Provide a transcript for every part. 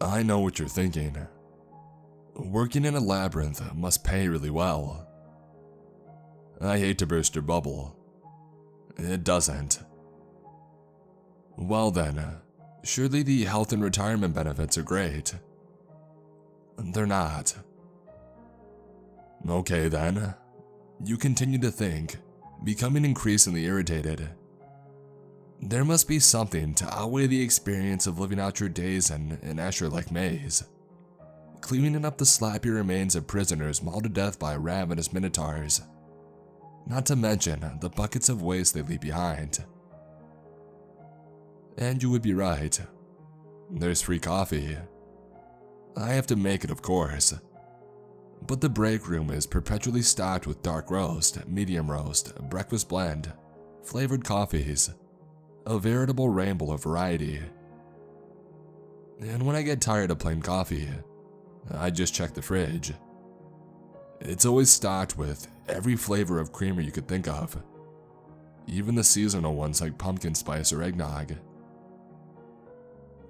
I know what you're thinking. Working in a labyrinth must pay really well. I hate to burst your bubble. It doesn't. Well then, surely the health and retirement benefits are great. They're not. Okay then. You continue to think, becoming increasingly irritated. There must be something to outweigh the experience of living out your days in an Escher-like maze, cleaning up the sloppy remains of prisoners mauled to death by ravenous minotaurs, not to mention the buckets of waste they leave behind. And you would be right. There's free coffee. I have to make it, of course. But the break room is perpetually stocked with dark roast, medium roast, breakfast blend, flavored coffees, a veritable rainbow of variety. And when I get tired of plain coffee, I just check the fridge. It's always stocked with every flavor of creamer you could think of, even the seasonal ones like pumpkin spice or eggnog.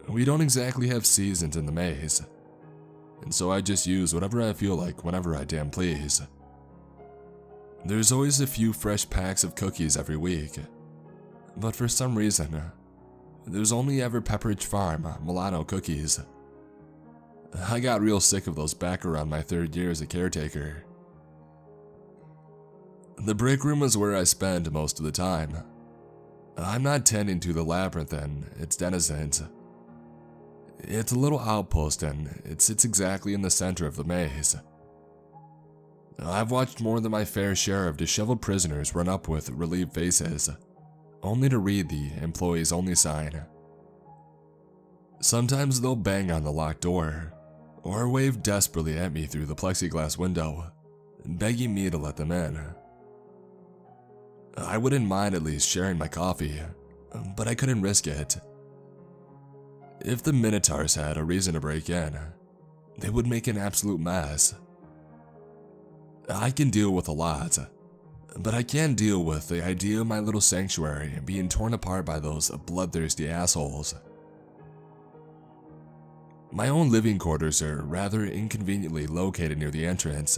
We don't exactly have seasons in the maze, and so I just use whatever I feel like whenever I damn please. There's always a few fresh packs of cookies every week, but for some reason, there's only ever Pepperidge Farm Milano cookies. I got real sick of those back around my 3rd year as a caretaker. The break room is where I spend most of the time. I'm not tending to the labyrinth and its denizens. It's a little outpost and it sits exactly in the center of the maze. I've watched more than my fair share of disheveled prisoners run up with relieved faces, only to read the employees only sign. Sometimes they'll bang on the locked door, or wave desperately at me through the plexiglass window, begging me to let them in. I wouldn't mind at least sharing my coffee, but I couldn't risk it. If the Minotaurs had a reason to break in, they would make an absolute mess. I can deal with a lot, but I can't deal with the idea of my little sanctuary being torn apart by those bloodthirsty assholes. My own living quarters are rather inconveniently located near the entrance.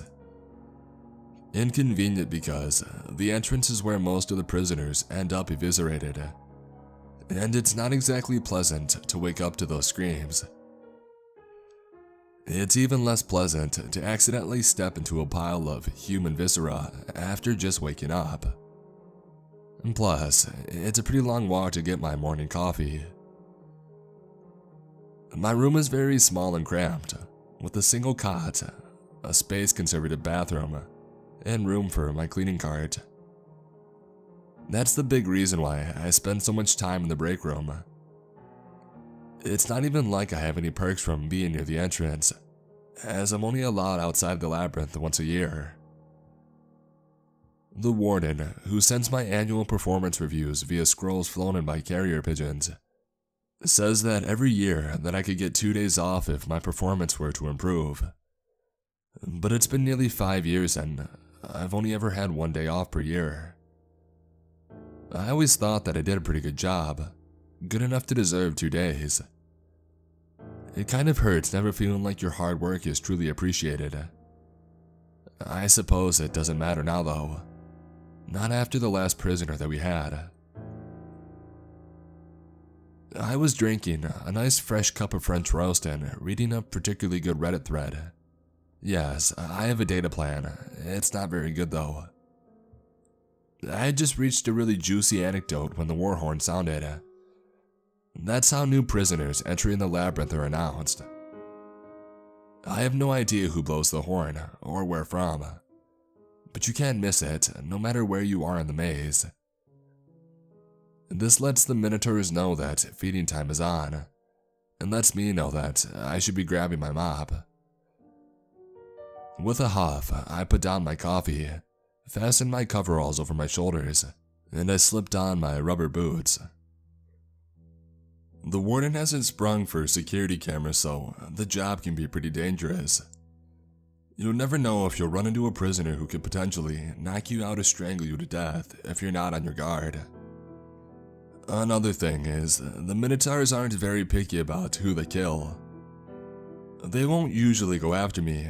Inconvenient because the entrance is where most of the prisoners end up eviscerated, and it's not exactly pleasant to wake up to those screams. It's even less pleasant to accidentally step into a pile of human viscera after just waking up. And plus, it's a pretty long walk to get my morning coffee. My room is very small and cramped, with a single cot, a space-conservative bathroom, and room for my cleaning cart. That's the big reason why I spend so much time in the break room. It's not even like I have any perks from being near the entrance, as I'm only allowed outside the labyrinth once a year. The warden, who sends my annual performance reviews via scrolls flown in by carrier pigeons, says that every year that I could get 2 days off if my performance were to improve. But it's been nearly 5 years and I've only ever had 1 day off per year. I always thought that I did a pretty good job, good enough to deserve 2 days. It kind of hurts never feeling like your hard work is truly appreciated. I suppose it doesn't matter now though, not after the last prisoner that we had. I was drinking a nice fresh cup of French roast and reading a particularly good Reddit thread. Yes, I have a data plan. It's not very good though. I had just reached a really juicy anecdote when the war horn sounded. That's how new prisoners entering the labyrinth are announced. I have no idea who blows the horn or where from, but you can't miss it no matter where you are in the maze. This lets the Minotaurs know that feeding time is on, and lets me know that I should be grabbing my mop. With a huff, I put down my coffee, fastened my coveralls over my shoulders, and I slipped on my rubber boots. The warden hasn't sprung for security cameras, so the job can be pretty dangerous. You'll never know if you'll run into a prisoner who could potentially knock you out or strangle you to death if you're not on your guard. Another thing is, the Minotaurs aren't very picky about who they kill. They won't usually go after me,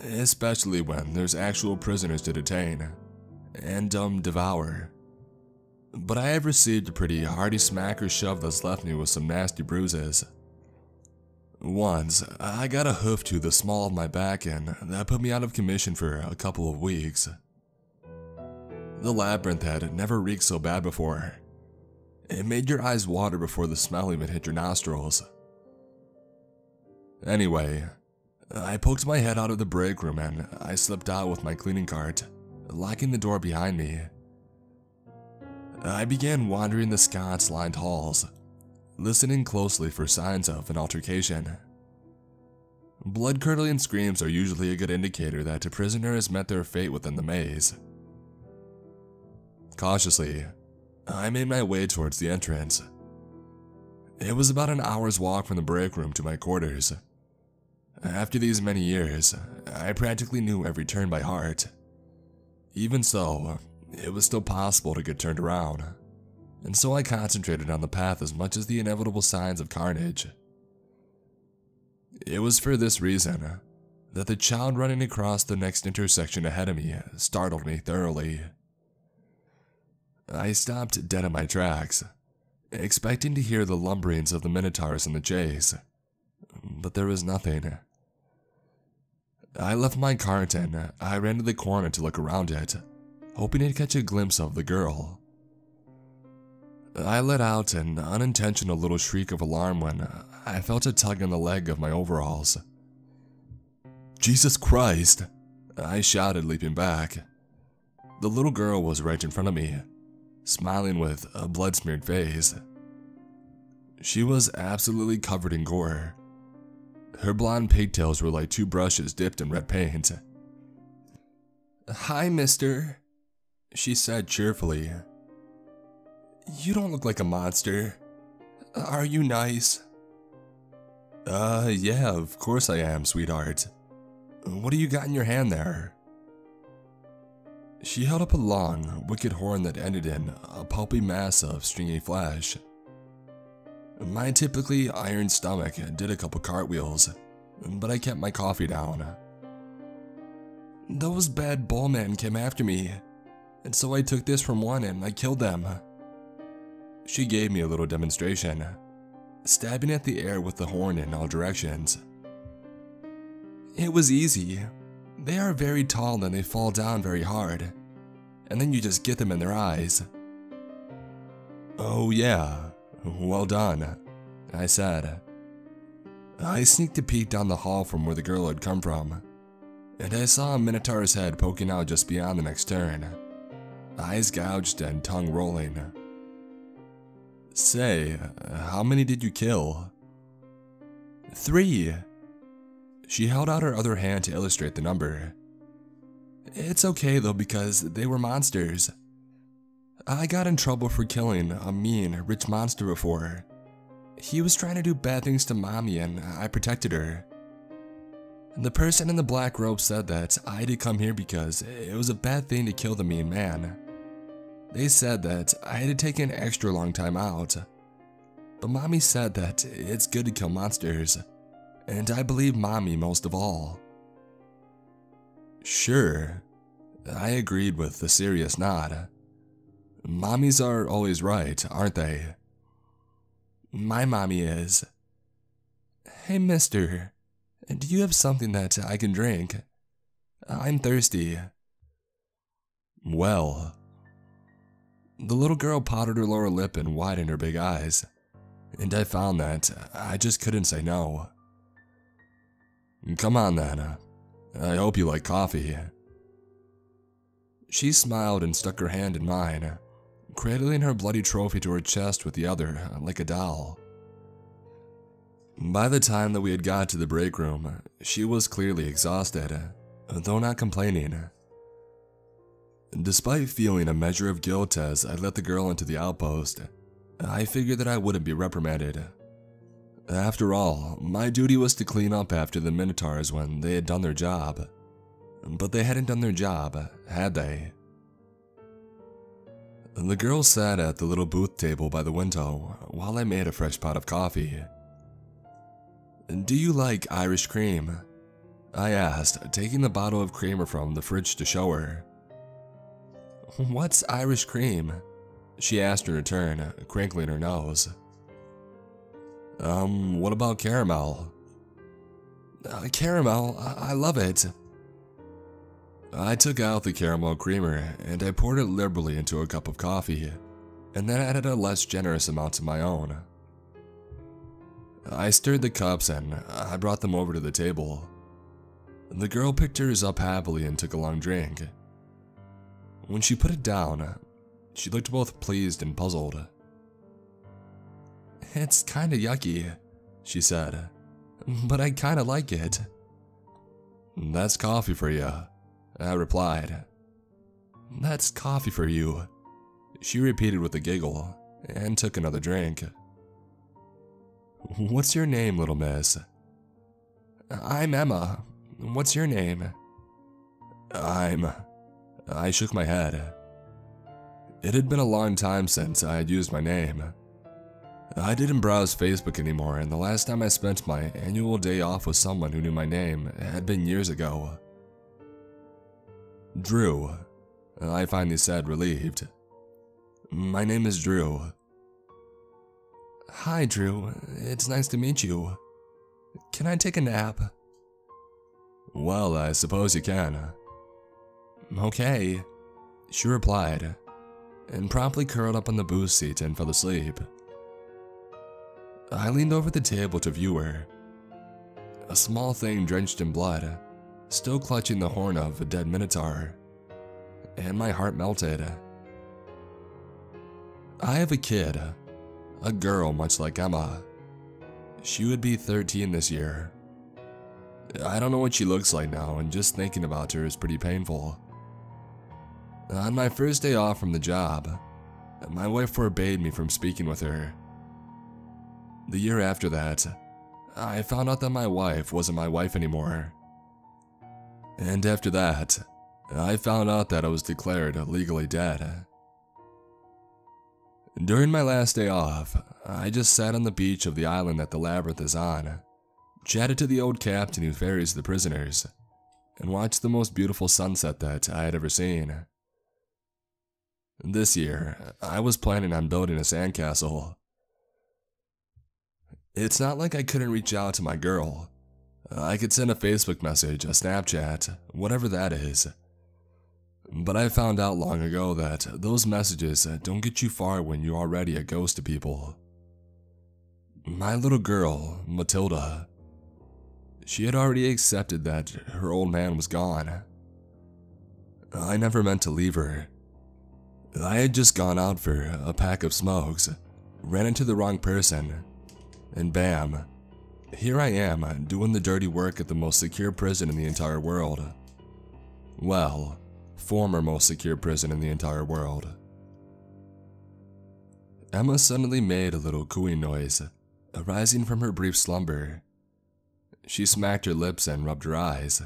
especially when there's actual prisoners to detain and devour. But I have received a pretty hearty smack or shove that's left me with some nasty bruises. Once, I got a hoof to the small of my back and that put me out of commission for a couple of weeks. The labyrinth had never reeked so bad before. It made your eyes water before the smell even hit your nostrils. Anyway, I poked my head out of the break room and I slipped out with my cleaning cart, locking the door behind me. I began wandering the sconce-lined halls, listening closely for signs of an altercation. Blood-curdling screams are usually a good indicator that a prisoner has met their fate within the maze. Cautiously, I made my way towards the entrance. It was about an hour's walk from the break room to my quarters. After these many years, I practically knew every turn by heart. Even so, it was still possible to get turned around, and so I concentrated on the path as much as the inevitable signs of carnage. It was for this reason that the child running across the next intersection ahead of me startled me thoroughly. I stopped dead in my tracks, expecting to hear the lumberings of the minotaurs in the chase, but there was nothing. I left my cart and I ran to the corner to look around it, hoping to catch a glimpse of the girl. I let out an unintentional little shriek of alarm when I felt a tug on the leg of my overalls. "Jesus Christ!" I shouted, leaping back. The little girl was right in front of me, smiling with a blood-smeared face. She was absolutely covered in gore. Her blonde pigtails were like two brushes dipped in red paint. "Hi, mister," she said cheerfully. "You don't look like a monster. Are you nice?" Yeah, of course I am, sweetheart. What do you got in your hand there?" She held up a long, wicked horn that ended in a pulpy mass of stringy flesh. My typically iron stomach did a couple cartwheels, but I kept my coffee down. "Those bad bullmen came after me, and so I took this from one and I killed them." She gave me a little demonstration, stabbing at the air with the horn in all directions. "It was easy. They are very tall and they fall down very hard, and then you just get them in their eyes." "Oh yeah, well done," I said. I sneaked a peek down the hall from where the girl had come from, and I saw a minotaur's head poking out just beyond the next turn, eyes gouged and tongue rolling. "Say, how many did you kill?" "3. She held out her other hand to illustrate the number. "It's okay though because they were monsters. I got in trouble for killing a mean, rich monster before. He was trying to do bad things to Mommy and I protected her. The person in the black robe said that I had to come here because it was a bad thing to kill the mean man. They said that I had to take an extra long time out. But Mommy said that it's good to kill monsters, and I believe Mommy most of all." "Sure," I agreed with a serious nod. "Mommies are always right, aren't they?" "My mommy is." "Hey mister, do you have something that I can drink? I'm thirsty." "Well." The little girl pouted her lower lip and widened her big eyes, and I found that I just couldn't say no. "Come on then, I hope you like coffee." She smiled and stuck her hand in mine, cradling her bloody trophy to her chest with the other like a doll. By the time that we had got to the break room, she was clearly exhausted, though not complaining. Despite feeling a measure of guilt as I let the girl into the outpost, I figured that I wouldn't be reprimanded. After all, my duty was to clean up after the minotaurs when they had done their job. But they hadn't done their job, had they? The girl sat at the little booth table by the window while I made a fresh pot of coffee. Do you like Irish cream? I asked, taking the bottle of creamer from the fridge to show her. What's Irish cream? She asked in return, crinkling her nose. What about caramel? Caramel, I love it. I took out the caramel creamer and I poured it liberally into a cup of coffee, and then added a less generous amount to my own. I stirred the cups and I brought them over to the table. The girl picked hers up happily and took a long drink. When she put it down, she looked both pleased and puzzled. It's kinda yucky, she said, but I kinda like it. That's coffee for you, I replied. That's coffee for you, she repeated with a giggle, and took another drink. What's your name, little miss? I'm Emma. What's your name? I shook my head. It had been a long time since I had used my name. I didn't browse Facebook anymore, and the last time I spent my annual day off with someone who knew my name had been years ago. Drew, I finally said, relieved. My name is Drew. Hi, Drew. It's nice to meet you. Can I take a nap? Well, I suppose you can. Okay, she replied, and promptly curled up on the booth seat and fell asleep. I leaned over the table to view her. A small thing drenched in blood, still clutching the horn of a dead minotaur, and my heart melted. I have a kid, a girl much like Emma. She would be 13 this year. I don't know what she looks like now, and just thinking about her is pretty painful. On my first day off from the job, my wife forbade me from speaking with her. The year after that, I found out that my wife wasn't my wife anymore. And after that, I found out that I was declared legally dead. During my last day off, I just sat on the beach of the island that the labyrinth is on, chatted to the old captain who ferries the prisoners, and watched the most beautiful sunset that I had ever seen. This year, I was planning on building a sandcastle. It's not like I couldn't reach out to my girl. I could send a Facebook message, a Snapchat, whatever that is. But I found out long ago that those messages don't get you far when you're already a ghost to people. My little girl, Matilda, she had already accepted that her old man was gone. I never meant to leave her. I had just gone out for a pack of smokes, ran into the wrong person, and bam, here I am doing the dirty work at the most secure prison in the entire world. Well, former most secure prison in the entire world. Emma suddenly made a little cooing noise, arising from her brief slumber. She smacked her lips and rubbed her eyes.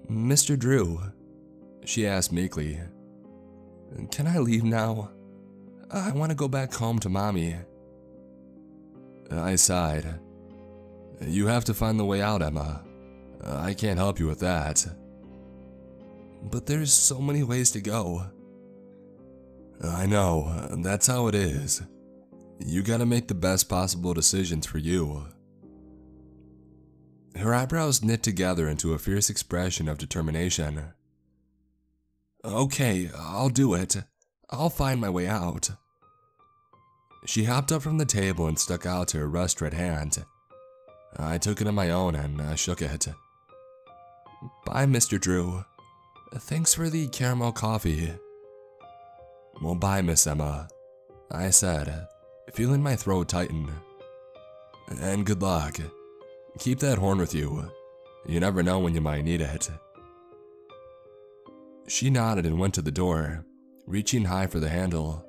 Mr. Drew, she asked meekly, can I leave now? I want to go back home to Mommy. I sighed. You have to find the way out, Emma. I can't help you with that. But there's so many ways to go. I know, that's how it is. You gotta make the best possible decisions for you. Her eyebrows knit together into a fierce expression of determination. Okay, I'll do it. I'll find my way out. She hopped up from the table and stuck out her rust-red hand. I took it in my own and I shook it. Bye, Mr. Drew. Thanks for the caramel coffee. Well, bye, Miss Emma, I said, feeling my throat tighten. And good luck. Keep that horn with you. You never know when you might need it. She nodded and went to the door, reaching high for the handle.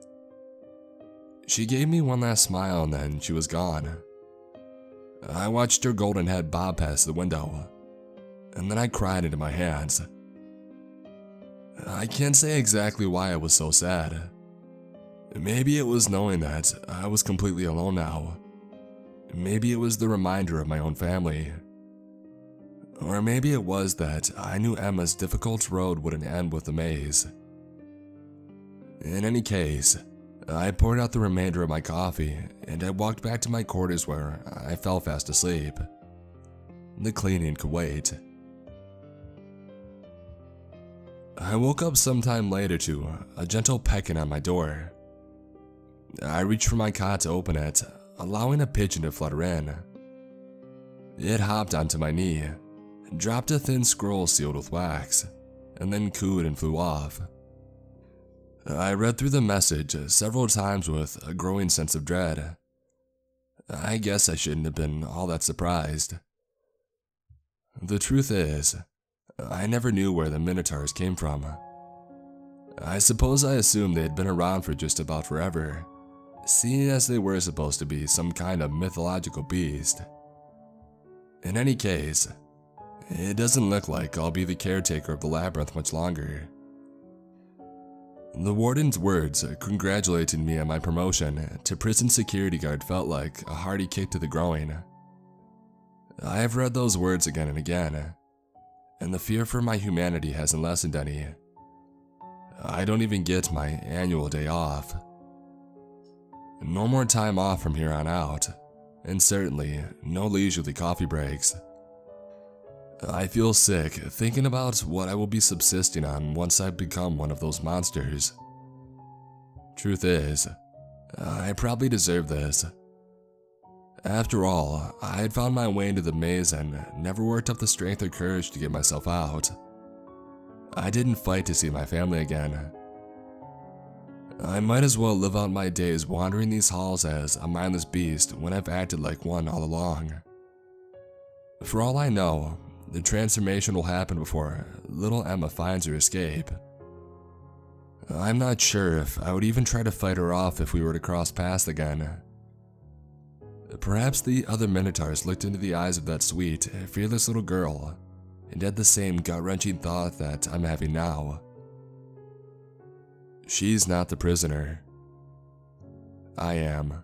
She gave me one last smile and then she was gone. I watched her golden head bob past the window, and then I cried into my hands. I can't say exactly why I was so sad. Maybe it was knowing that I was completely alone now. maybe it was the reminder of my own family. Or maybe it was that I knew Emma's difficult road wouldn't end with the maze. In any case, I poured out the remainder of my coffee and I walked back to my quarters where I fell fast asleep. The cleaning could wait. I woke up sometime later to a gentle pecking on my door. I reached for my cot to open it, allowing a pigeon to flutter in. It hopped onto my knee, dropped a thin scroll sealed with wax, and then cooed and flew off. I read through the message several times with a growing sense of dread. I guess I shouldn't have been all that surprised. The truth is, I never knew where the Minotaurs came from. I suppose I assumed they had been around for just about forever, seeing as they were supposed to be some kind of mythological beast. In any case, it doesn't look like I'll be the caretaker of the labyrinth much longer. The warden's words congratulating me on my promotion to prison security guard felt like a hearty kick to the groin. I have read those words again and again, and the fear for my humanity hasn't lessened any. I don't even get my annual day off. No more time off from here on out, and certainly no leisurely coffee breaks. I feel sick thinking about what I will be subsisting on once I become one of those monsters. Truth is, I probably deserve this. After all, I had found my way into the maze and never worked up the strength or courage to get myself out. I didn't fight to see my family again. I might as well live out my days wandering these halls as a mindless beast when I've acted like one all along. For all I know, the transformation will happen before little Emma finds her escape. I'm not sure if I would even try to fight her off if we were to cross paths again. Perhaps the other Minotaurs looked into the eyes of that sweet, fearless little girl and had the same gut-wrenching thought that I'm having now. She's not the prisoner. I am.